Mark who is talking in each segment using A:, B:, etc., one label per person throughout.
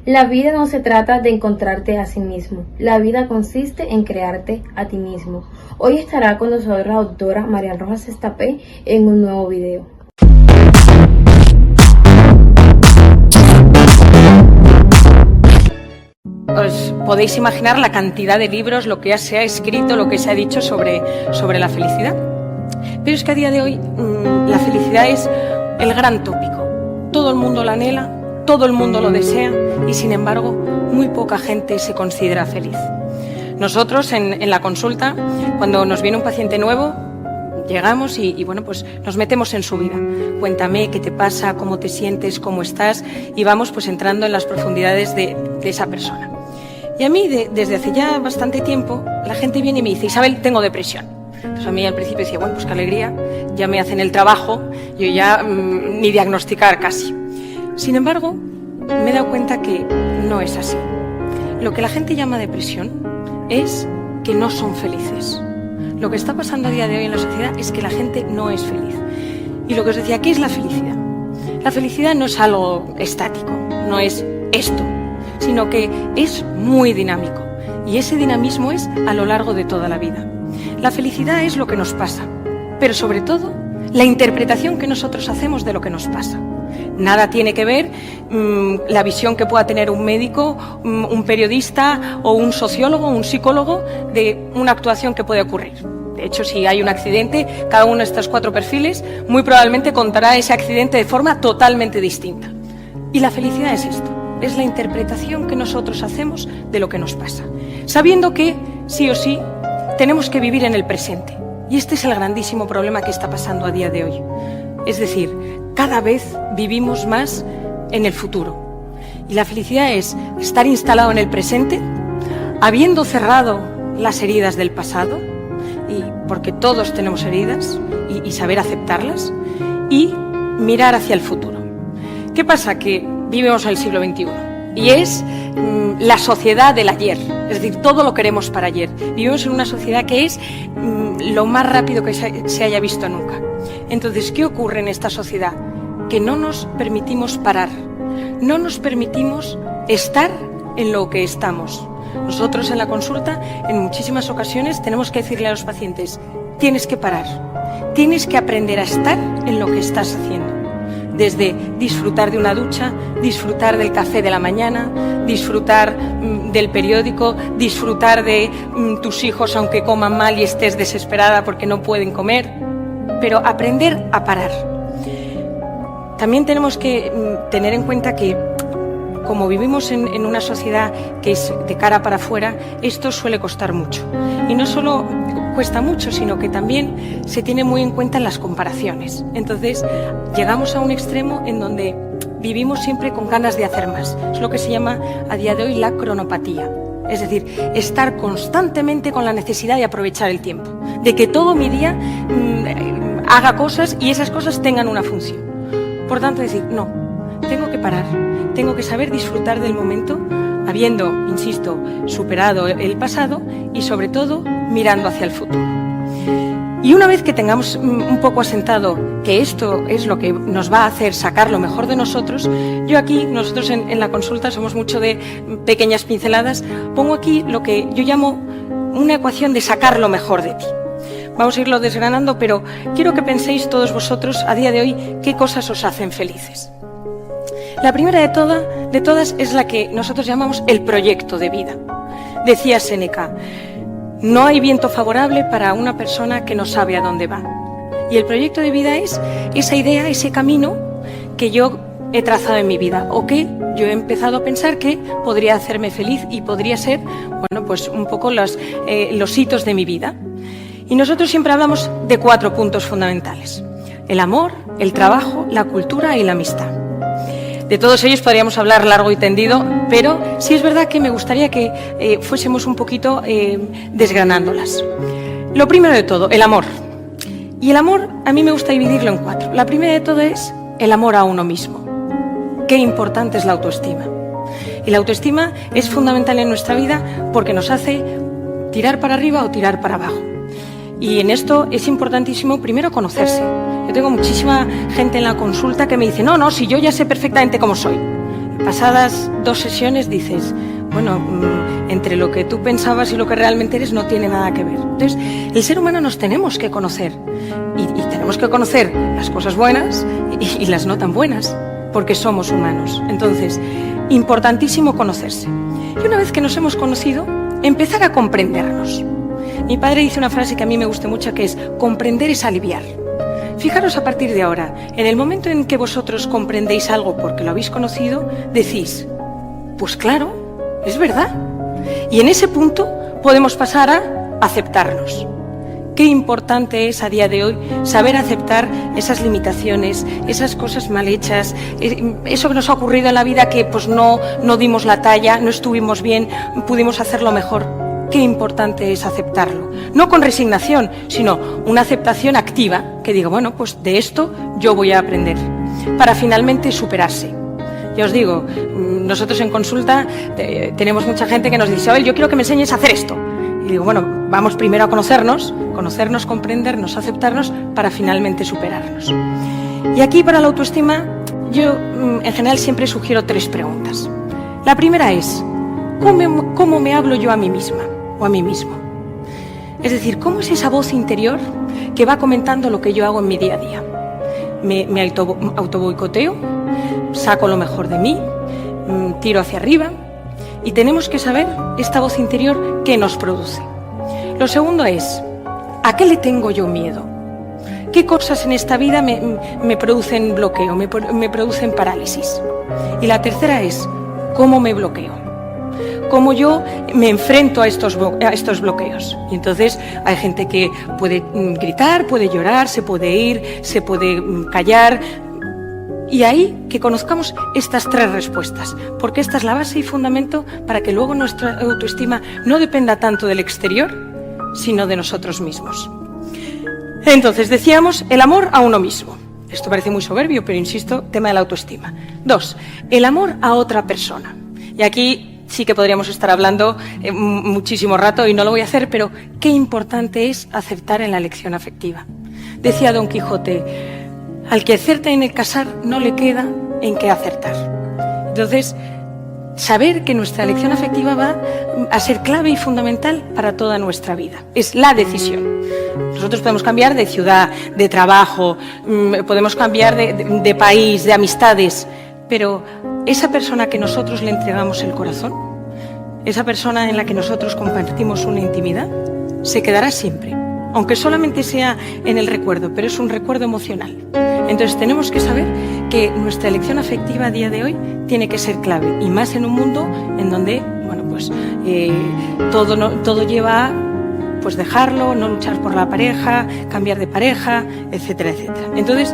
A: La vida no se trata de encontrarte a sí mismo, la vida consiste en crearte a ti mismo. Hoy estará con nosotros la doctora María Rojas Estapé en un nuevo video.
B: Os podéis imaginar la cantidad de libros, lo que se ha escrito, lo que se ha dicho sobre la felicidad. Pero es que a día de hoy la felicidad es el gran tópico. Todo el mundo la anhela, todo el mundo lo desea y, sin embargo, muy poca gente se considera feliz. Nosotros en la consulta, cuando nos viene un paciente nuevo, llegamos y bueno, pues nos metemos en su vida. Cuéntame qué te pasa, cómo te sientes, cómo estás, y vamos pues entrando en las profundidades de esa persona. Y a mí, desde hace ya bastante tiempo, la gente viene y me dice: Isabel, tengo depresión. Entonces a mí al principio decía, bueno, pues qué alegría, ya me hacen el trabajo, yo ya ni diagnosticar casi. Sin embargo, me he dado cuenta que no es así. Lo que la gente llama depresión es que no son felices. Lo que está pasando a día de hoy en la sociedad es que la gente no es feliz. Y lo que os decía, ¿qué es la felicidad? La felicidad no es algo estático, no es esto, sino que es muy dinámico. Y ese dinamismo es a lo largo de toda la vida. La felicidad es lo que nos pasa, pero sobre todo la interpretación que nosotros hacemos de lo que nos pasa. Nada tiene que ver la visión que pueda tener un médico, un periodista o un sociólogo o un psicólogo de una actuación que puede ocurrir. De hecho, si hay un accidente, cada uno de estos 4 perfiles muy probablemente contará ese accidente de forma totalmente distinta. Y la felicidad es esto, es la interpretación que nosotros hacemos de lo que nos pasa, sabiendo que, sí o sí, tenemos que vivir en el presente. Y este es el grandísimo problema que está pasando a día de hoy. Es decir, cada vez vivimos más en el futuro. Y la felicidad es estar instalado en el presente, habiendo cerrado las heridas del pasado, y porque todos tenemos heridas, y saber aceptarlas, y mirar hacia el futuro. ¿Qué pasa? Que vivimos en el siglo XXI y es la sociedad del ayer, es decir, todo lo queremos para ayer. Vivimos en una sociedad que es lo más rápido que se haya visto nunca. Entonces, ¿qué ocurre en esta sociedad? Que no nos permitimos parar, no nos permitimos estar en lo que estamos. Nosotros en la consulta, en muchísimas ocasiones, tenemos que decirle a los pacientes: tienes que parar, tienes que aprender a estar en lo que estás haciendo. Desde disfrutar de una ducha, disfrutar del café de la mañana, disfrutar del periódico, disfrutar de tus hijos aunque coman mal y estés desesperada porque no pueden comer, pero aprender a parar. También tenemos que tener en cuenta que, como vivimos en una sociedad que es de cara para afuera, esto suele costar mucho. Y no solo cuesta mucho, sino que también se tiene muy en cuenta en las comparaciones. Entonces, llegamos a un extremo en donde vivimos siempre con ganas de hacer más. Es lo que se llama a día de hoy la cronopatía. Es decir, estar constantemente con la necesidad de aprovechar el tiempo, de que todo mi día haga cosas y esas cosas tengan una función. Por tanto, decir, no, tengo que parar, tengo que saber disfrutar del momento, habiendo, insisto, superado el pasado y, sobre todo, mirando hacia el futuro. Y una vez que tengamos un poco asentado que esto es lo que nos va a hacer sacar lo mejor de nosotros, nosotros en la consulta somos mucho de pequeñas pinceladas, pongo aquí lo que yo llamo una ecuación de sacar lo mejor de ti. Vamos a irlo desgranando, pero quiero que penséis todos vosotros a día de hoy qué cosas os hacen felices. La primera de todas es la que nosotros llamamos el proyecto de vida. Decía Séneca: no hay viento favorable para una persona que no sabe a dónde va. Y el proyecto de vida es esa idea, ese camino que yo he trazado en mi vida, o que yo he empezado a pensar que podría hacerme feliz y podría ser, bueno, pues un poco los hitos de mi vida. Y nosotros siempre hablamos de 4 puntos fundamentales: el amor, el trabajo, la cultura y la amistad. De todos ellos podríamos hablar largo y tendido, pero sí es verdad que me gustaría que fuésemos un poquito desgranándolas. Lo primero de todo, el amor. Y el amor a mí me gusta dividirlo en 4. La primera de todo es el amor a uno mismo. Qué importante es la autoestima. Y la autoestima es fundamental en nuestra vida porque nos hace tirar para arriba o tirar para abajo. Y en esto es importantísimo primero conocerse. Yo tengo muchísima gente en la consulta que me dice: no, si yo ya sé perfectamente cómo soy. pasadas 2 sesiones dices, bueno, entre lo que tú pensabas y lo que realmente eres no tiene nada que ver. Entonces, el ser humano nos tenemos que conocer y tenemos que conocer las cosas buenas y las no tan buenas, porque somos humanos. Entonces, importantísimo conocerse. Y una vez que nos hemos conocido, empezar a comprendernos. Mi padre dice una frase que a mí me gusta mucho, que es: comprender es aliviar. Fijaros a partir de ahora, en el momento en que vosotros comprendéis algo porque lo habéis conocido, decís, pues claro, es verdad. Y en ese punto podemos pasar a aceptarnos. Qué importante es a día de hoy saber aceptar esas limitaciones, esas cosas mal hechas, eso que nos ha ocurrido en la vida que pues no dimos la talla, no estuvimos bien, pudimos hacerlo mejor. Qué importante es aceptarlo. No con resignación, sino una aceptación activa, que digo, bueno, pues de esto yo voy a aprender, para finalmente superarse. Ya os digo, nosotros en consulta tenemos mucha gente que nos dice, oye, yo quiero que me enseñes a hacer esto. Y digo, bueno, vamos primero a conocernos, comprendernos, aceptarnos, para finalmente superarnos. Y aquí, para la autoestima, yo en general siempre sugiero 3 preguntas. La primera es, ¿cómo me hablo yo a mí misma o a mí mismo? Es decir, ¿cómo es esa voz interior que va comentando lo que yo hago en mi día a día? ¿Me autoboicoteo? ¿Saco lo mejor de mí? ¿Tiro hacia arriba? Y tenemos que saber esta voz interior qué nos produce. Lo segundo es, ¿a qué le tengo yo miedo? ¿Qué cosas en esta vida me producen bloqueo, me producen parálisis? Y la tercera es, ¿cómo me bloqueo? ¿Cómo yo me enfrento a estos bloqueos? Y entonces hay gente que puede gritar, puede llorar, se puede ir, se puede callar. Y ahí que conozcamos estas 3 respuestas, porque esta es la base y fundamento para que luego nuestra autoestima no dependa tanto del exterior, sino de nosotros mismos. Entonces, decíamos, el amor a uno mismo. Esto parece muy soberbio, pero insisto, tema de la autoestima. 2, el amor a otra persona. Y aquí sí que podríamos estar hablando muchísimo rato y no lo voy a hacer, pero qué importante es aceptar en la elección afectiva. Decía Don Quijote, al que acierta en el casar no le queda en qué acertar. Entonces, saber que nuestra elección afectiva va a ser clave y fundamental para toda nuestra vida. Es la decisión. Nosotros podemos cambiar de ciudad, de trabajo, podemos cambiar de país, de amistades, pero esa persona que nosotros le entregamos el corazón, esa persona en la que nosotros compartimos una intimidad, se quedará siempre, aunque solamente sea en el recuerdo, pero es un recuerdo emocional. Entonces tenemos que saber que nuestra elección afectiva a día de hoy tiene que ser clave, y más en un mundo en donde, bueno, pues todo lleva a pues dejarlo, no luchar por la pareja, cambiar de pareja, etcétera, etcétera. Entonces,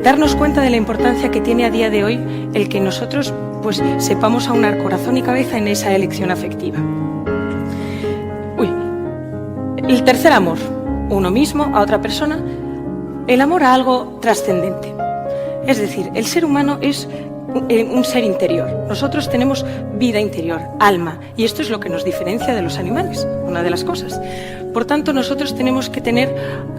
B: darnos cuenta de la importancia que tiene a día de hoy el que nosotros pues sepamos aunar corazón y cabeza en esa elección afectiva. El tercer amor, uno mismo, a otra persona, el amor a algo trascendente. Es decir, el ser humano es un ser interior. Nosotros tenemos vida interior, alma, y esto es lo que nos diferencia de los animales, una de las cosas. Por tanto, nosotros tenemos que tener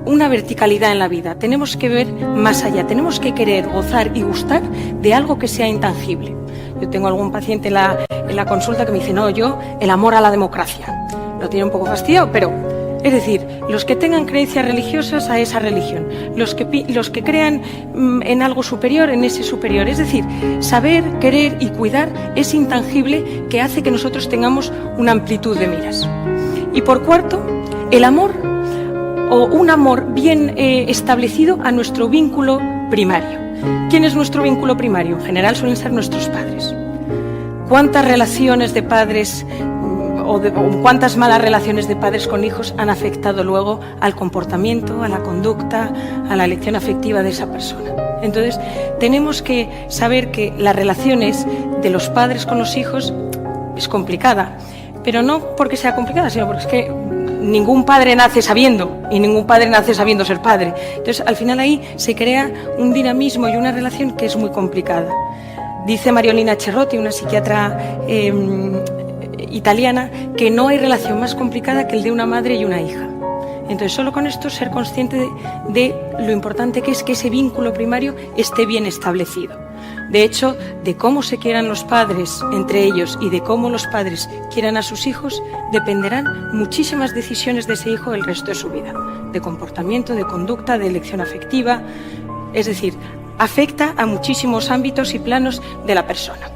B: una verticalidad en la vida, tenemos que ver más allá, tenemos que querer, gozar y gustar de algo que sea intangible. Yo tengo algún paciente en la consulta que me dice, no, yo el amor a la democracia. Lo tiene un poco fastidiado, pero... Es decir, los que tengan creencias religiosas a esa religión, los que crean en algo superior, en ese superior. Es decir, saber, querer y cuidar es intangible que hace que nosotros tengamos una amplitud de miras. Y por cuarto, el amor o un amor bien establecido a nuestro vínculo primario. ¿Quién es nuestro vínculo primario? En general suelen ser nuestros padres. ¿Cuántas relaciones de padres o cuántas malas relaciones de padres con hijos han afectado luego al comportamiento, a la conducta, a la elección afectiva de esa persona? Entonces, tenemos que saber que las relaciones de los padres con los hijos es complicada, pero no porque sea complicada, sino porque es que ningún padre nace sabiendo y ningún padre nace sabiendo ser padre. Entonces, al final ahí se crea un dinamismo y una relación que es muy complicada. Dice Mariolina Cerrotti, una psiquiatra italiana, que no hay relación más complicada que el de una madre y una hija. Entonces, solo con esto ser consciente de lo importante que es que ese vínculo primario esté bien establecido. De hecho, de cómo se quieran los padres entre ellos y de cómo los padres quieran a sus hijos, dependerán muchísimas decisiones de ese hijo el resto de su vida, de comportamiento, de conducta, de elección afectiva, es decir, afecta a muchísimos ámbitos y planos de la persona.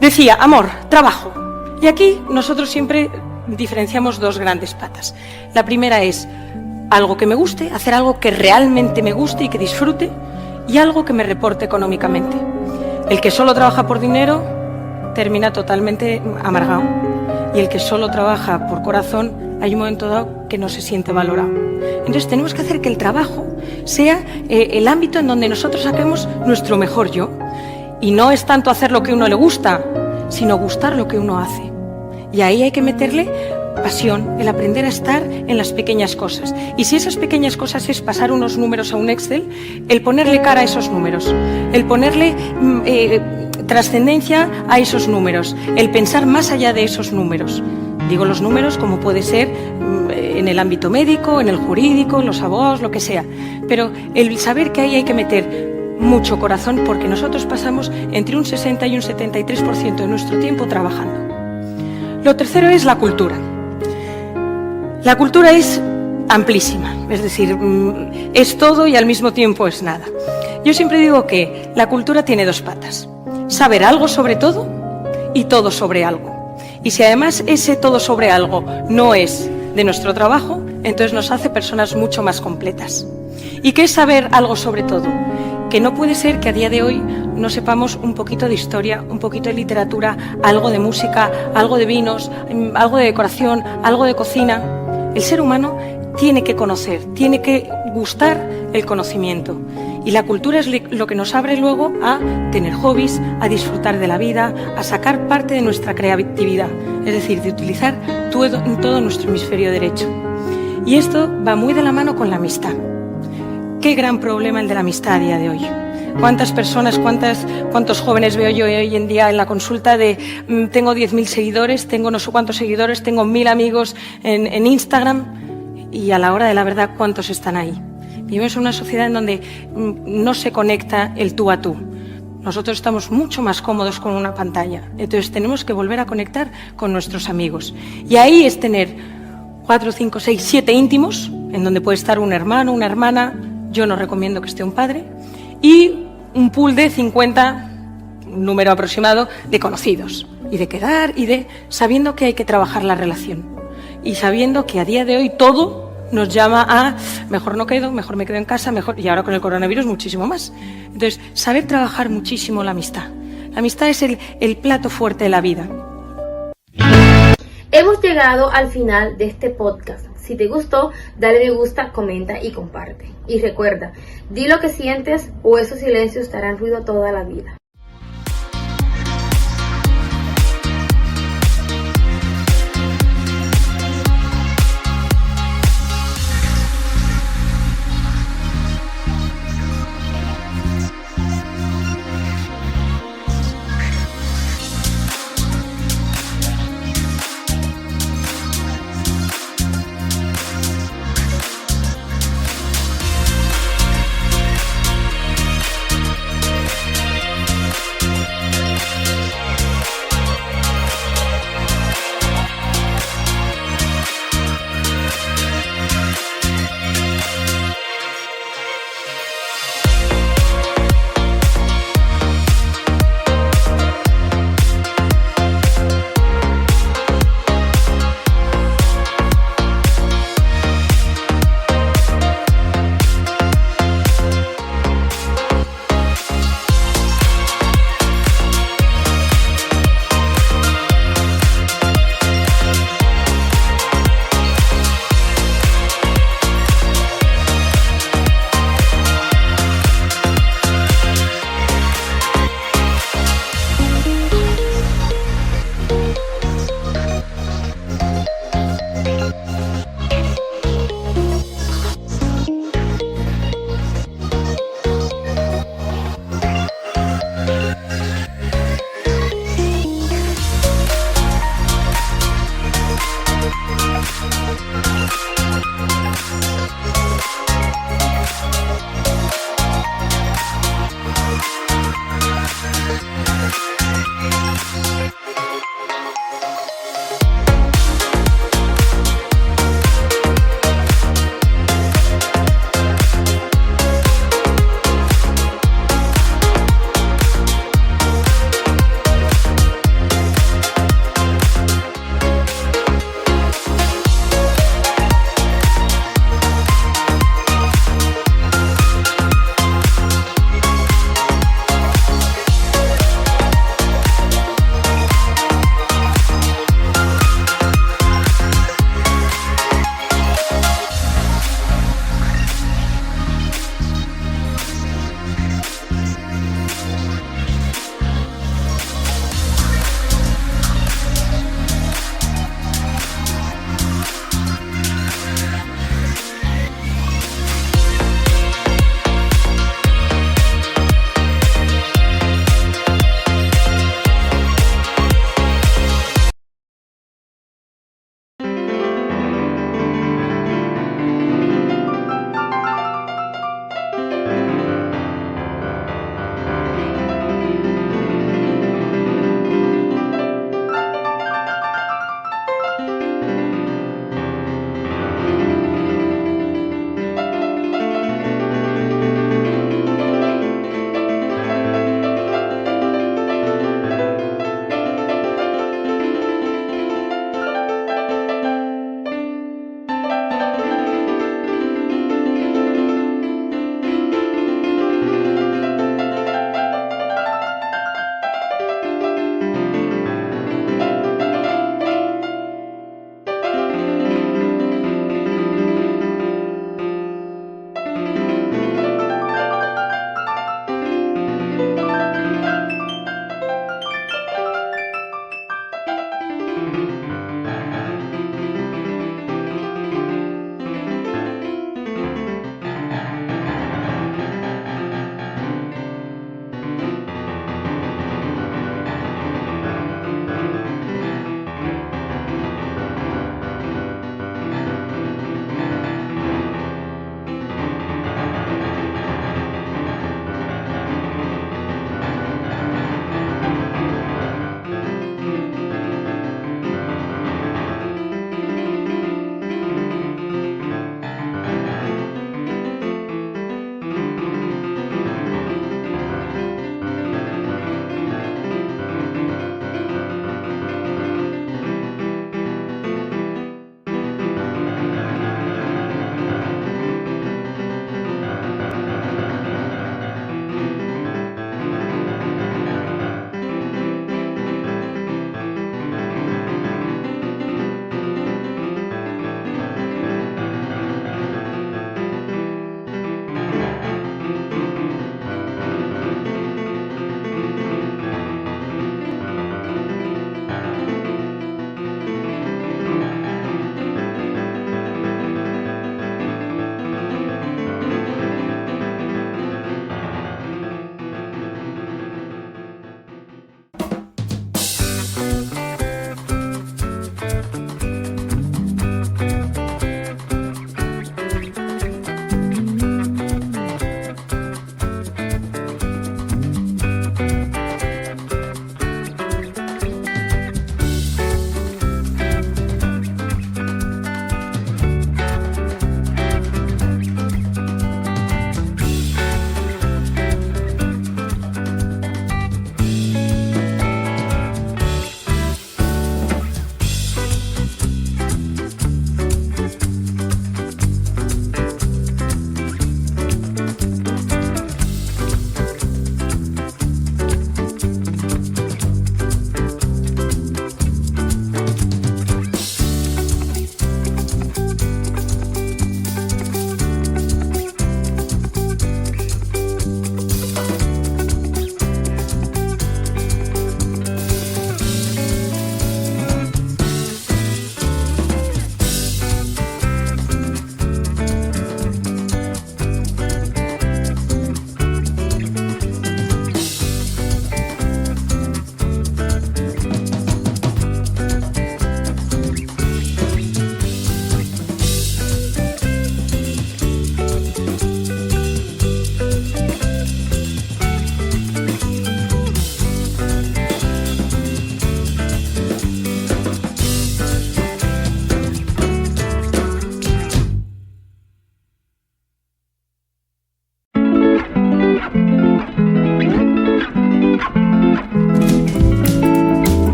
B: Decía, amor, trabajo. Y aquí nosotros siempre diferenciamos dos grandes patas. La primera es algo que me guste, hacer algo que realmente me guste y que disfrute, y algo que me reporte económicamente. El que solo trabaja por dinero termina totalmente amargado, y el que solo trabaja por corazón hay un momento dado que no se siente valorado. Entonces tenemos que hacer que el trabajo sea el ámbito en donde nosotros saquemos nuestro mejor yo. Y no es tanto hacer lo que a uno le gusta, sino gustar lo que uno hace. Y ahí hay que meterle pasión, el aprender a estar en las pequeñas cosas. Y si esas pequeñas cosas es pasar unos números a un Excel, el ponerle cara a esos números, el ponerle trascendencia a esos números, el pensar más allá de esos números. Digo los números como puede ser en el ámbito médico, en el jurídico, los abogados, lo que sea. Pero el saber que ahí hay que meter mucho corazón, porque nosotros pasamos entre un 60 y un 73% de nuestro tiempo trabajando. Lo tercero es la cultura. La cultura es amplísima, es decir, es todo y al mismo tiempo es nada. Yo siempre digo que la cultura tiene dos patas: saber algo sobre todo y todo sobre algo. Y si además ese todo sobre algo no es de nuestro trabajo, entonces nos hace personas mucho más completas. ¿Y qué es saber algo sobre todo? Que no puede ser que a día de hoy no sepamos un poquito de historia, un poquito de literatura, algo de música, algo de vinos, algo de decoración, algo de cocina. El ser humano tiene que conocer, tiene que gustar el conocimiento. Y la cultura es lo que nos abre luego a tener hobbies, a disfrutar de la vida, a sacar parte de nuestra creatividad, es decir, de utilizar todo nuestro hemisferio derecho. Y esto va muy de la mano con la amistad. Qué gran problema el de la amistad a día de hoy. ¿Cuántas personas, cuántos jóvenes veo yo hoy en día en la consulta de tengo 10.000 seguidores, tengo no sé cuántos seguidores, tengo 1.000 amigos en Instagram, y a la hora de la verdad, ¿cuántos están ahí? Vivimos en una sociedad en donde no se conecta el tú a tú. Nosotros estamos mucho más cómodos con una pantalla. Entonces tenemos que volver a conectar con nuestros amigos. Y ahí es tener 4, 5, 6, 7 íntimos, en donde puede estar un hermano, una hermana. Yo no recomiendo que esté un padre, y un pool de 50, un número aproximado, de conocidos, y de quedar, y de sabiendo que hay que trabajar la relación, y sabiendo que a día de hoy todo nos llama a mejor no quedo, mejor me quedo en casa, mejor, y ahora con el coronavirus muchísimo más. Entonces, saber trabajar muchísimo la amistad. La amistad es el plato fuerte de la vida.
A: Hemos llegado al final de este podcast. Si te gustó, dale me gusta, comenta y comparte. Y recuerda, di lo que sientes o esos silencios te harán ruido toda la vida.